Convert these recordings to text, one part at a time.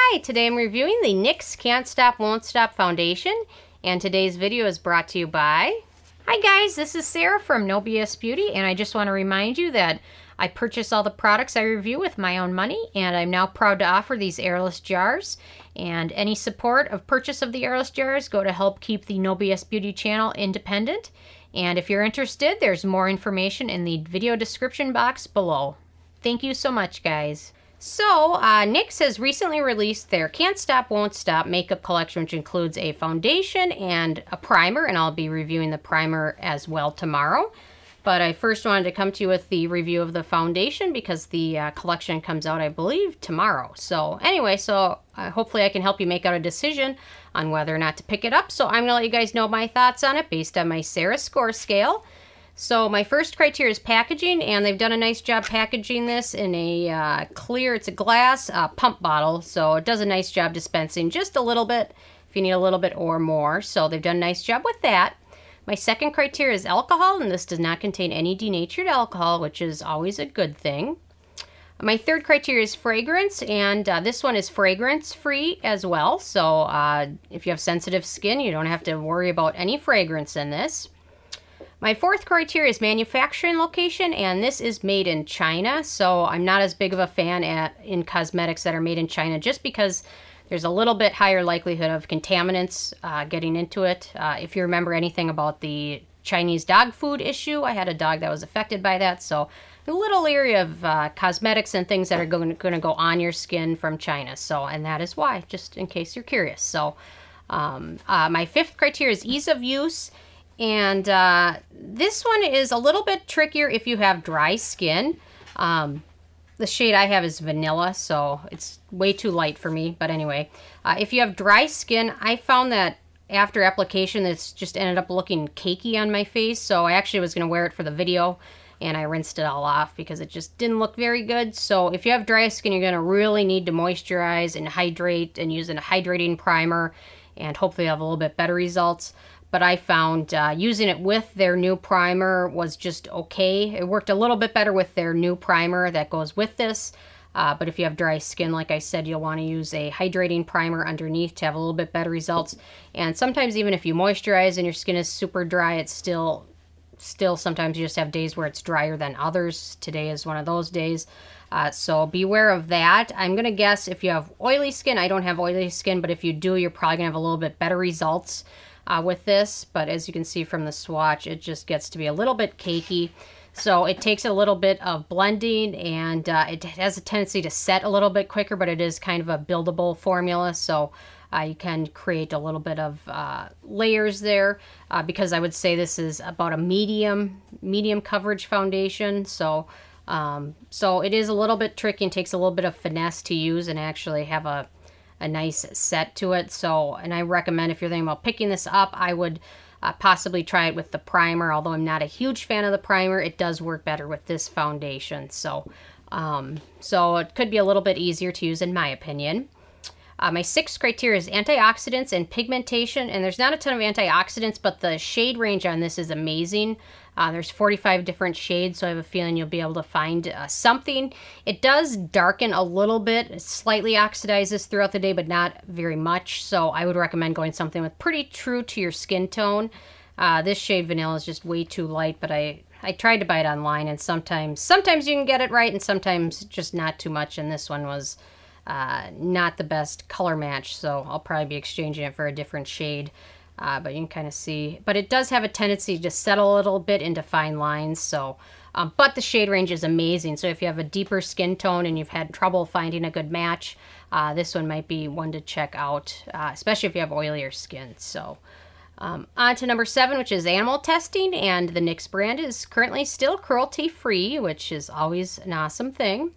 Hi, today I'm reviewing the NYX Can't Stop Won't Stop Foundation, and today's video is brought to you by... Hi guys, this is Sarah from No BS Beauty, and I just want to remind you that I purchase all the products I review with my own money, and I'm now proud to offer these airless jars. And any support of purchase of the airless jars go to help keep the No BS Beauty channel independent. And if you're interested, there's more information in the video description box below. Thank you so much, guys. So, NYX has recently released their Can't Stop Won't Stop makeup collection, which includes a foundation and a primer, and I'll be reviewing the primer as well tomorrow. But I first wanted to come to you with the review of the foundation because the collection comes out, I believe, tomorrow. So anyway, hopefully I can help you make out a decision on whether or not to pick it up. So I'm going to let you guys know my thoughts on it based on my Sarah score scale. So my first criteria is packaging, and they've done a nice job packaging this in a clear, it's a glass pump bottle, so it does a nice job dispensing just a little bit if you need a little bit or more. So they've done a nice job with that. My second criteria is alcohol, and this does not contain any denatured alcohol, which is always a good thing. My third criteria is fragrance, and this one is fragrance-free as well. So if you have sensitive skin, you don't have to worry about any fragrance in this. My fourth criteria is manufacturing location, and this is made in China, so I'm not as big of a fan in cosmetics that are made in China just because there's a little bit higher likelihood of contaminants getting into it. If you remember anything about the Chinese dog food issue, I had a dog that was affected by that, so a little leery of cosmetics and things that are going to go on your skin from China. So, and that is why, just in case you're curious. So my fifth criteria is ease of use. And this one is a little bit trickier if you have dry skin. The shade I have is vanilla, so it's way too light for me. But anyway, if you have dry skin, I found that after application, it's just ended up looking cakey on my face. So I actually was going to wear it for the video, and I rinsed it all off because it just didn't look very good. So if you have dry skin, you're going to really need to moisturize and hydrate and use a hydrating primer, and hopefully have a little bit better results. But I found using it with their new primer was just okay. It worked a little bit better with their new primer that goes with this. But if you have dry skin, like I said, you'll want to use a hydrating primer underneath to have a little bit better results. And sometimes even if you moisturize and your skin is super dry, it's still sometimes you just have days where it's drier than others. Today is one of those days. So beware of that. I'm going to guess if you have oily skin, I don't have oily skin, but if you do, you're probably going to have a little bit better results with this. But as you can see from the swatch, it just gets to be a little bit cakey. So it takes a little bit of blending, and it has a tendency to set a little bit quicker, but it is kind of a buildable formula. So you can create a little bit of layers there because I would say this is about a medium coverage foundation. So it is a little bit tricky and takes a little bit of finesse to use and actually have a nice set to it. So, and I recommend if you're thinking about picking this up, I would possibly try it with the primer. Although I'm not a huge fan of the primer, it does work better with this foundation. So, so it could be a little bit easier to use in my opinion. My sixth criteria is antioxidants and pigmentation, and there's not a ton of antioxidants, but the shade range on this is amazing. There's 45 different shades, so I have a feeling you'll be able to find something. It does darken a little bit. It slightly oxidizes throughout the day, but not very much, so I would recommend going something with pretty true to your skin tone. This shade vanilla is just way too light, but I tried to buy it online, and sometimes you can get it right, and sometimes just not too much, and this one was not the best color match, so I'll probably be exchanging it for a different shade. But you can kind of see, but it does have a tendency to settle a little bit into fine lines. So, but the shade range is amazing. So if you have a deeper skin tone and you've had trouble finding a good match, this one might be one to check out, especially if you have oilier skin. So, on to number 7, which is animal testing, and the NYX brand is currently still cruelty-free, which is always an awesome thing.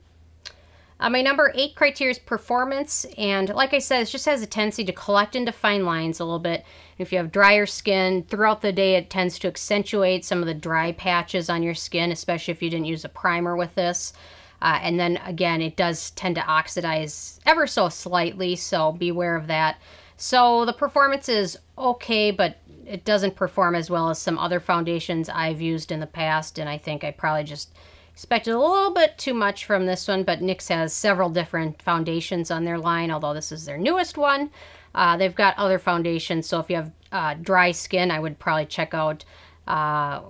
My number 8 criteria is performance, and like I said, it just has a tendency to collect into fine lines a little bit. If you have drier skin, throughout the day it tends to accentuate some of the dry patches on your skin, especially if you didn't use a primer with this. And then again, it does tend to oxidize ever so slightly, so beware of that. So the performance is okay, but it doesn't perform as well as some other foundations I've used in the past, and I think I probably just Expected a little bit too much from this one, but NYX has several different foundations on their line, although this is their newest one. They've got other foundations, so if you have dry skin, I would probably check out,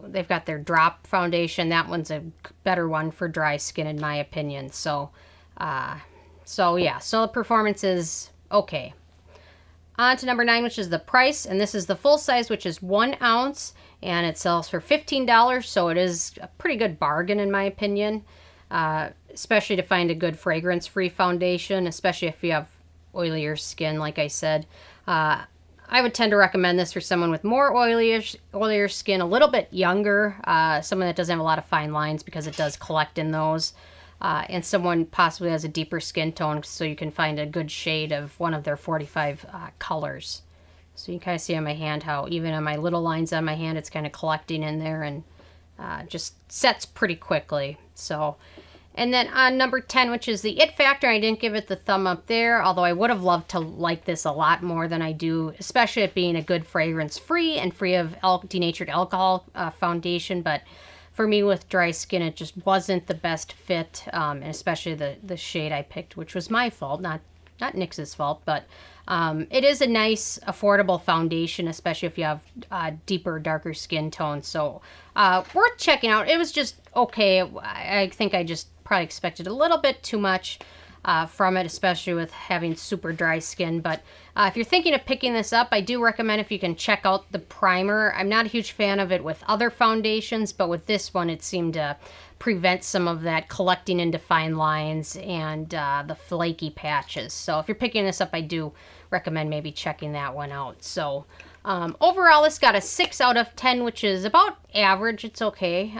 they've got their drop foundation. That one's a better one for dry skin in my opinion. So yeah, so the performance is okay. On to number 9, which is the price, and this is the full size, which is 1 ounce, and it sells for $15, so it is a pretty good bargain in my opinion, especially to find a good fragrance-free foundation, especially if you have oilier skin, like I said. I would tend to recommend this for someone with more oilier skin, a little bit younger, someone that doesn't have a lot of fine lines because it does collect in those, and someone possibly has a deeper skin tone so you can find a good shade of one of their 45 colors. So you can kind of see on my hand how even on my little lines on my hand, it's kind of collecting in there and just sets pretty quickly. So, and then on number 10, which is the It Factor, I didn't give it the thumb up there, although I would have loved to like this a lot more than I do, especially it being a good fragrance-free and free of denatured alcohol foundation. But for me with dry skin, it just wasn't the best fit, and especially the shade I picked, which was my fault, not NYX's fault, but it is a nice, affordable foundation, especially if you have deeper, darker skin tones. So worth checking out. It was just okay. I think I just probably expected a little bit too much from it, especially with having super dry skin. But if you're thinking of picking this up, I do recommend if you can check out the primer. I'm not a huge fan of it with other foundations, but with this one, it seemed to prevent some of that collecting into fine lines and the flaky patches. So if you're picking this up, I do recommend maybe checking that one out. So overall, this got a 6 out of 10, which is about average. It's okay,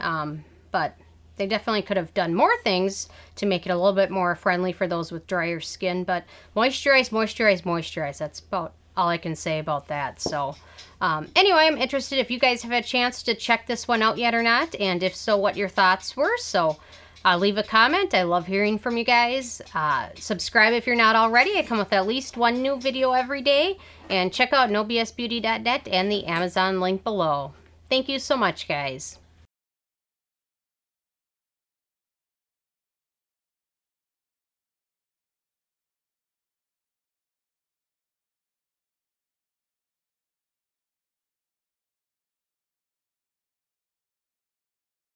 but they definitely could have done more things to make it a little bit more friendly for those with drier skin. But moisturize, moisturize, moisturize. That's about all I can say about that. So anyway, I'm interested if you guys have had a chance to check this one out yet or not, and if so, what your thoughts were. So leave a comment. I love hearing from you guys. Subscribe if you're not already. I come with at least one new video every day. And check out nobsbeauty.net and the Amazon link below. Thank you so much, guys.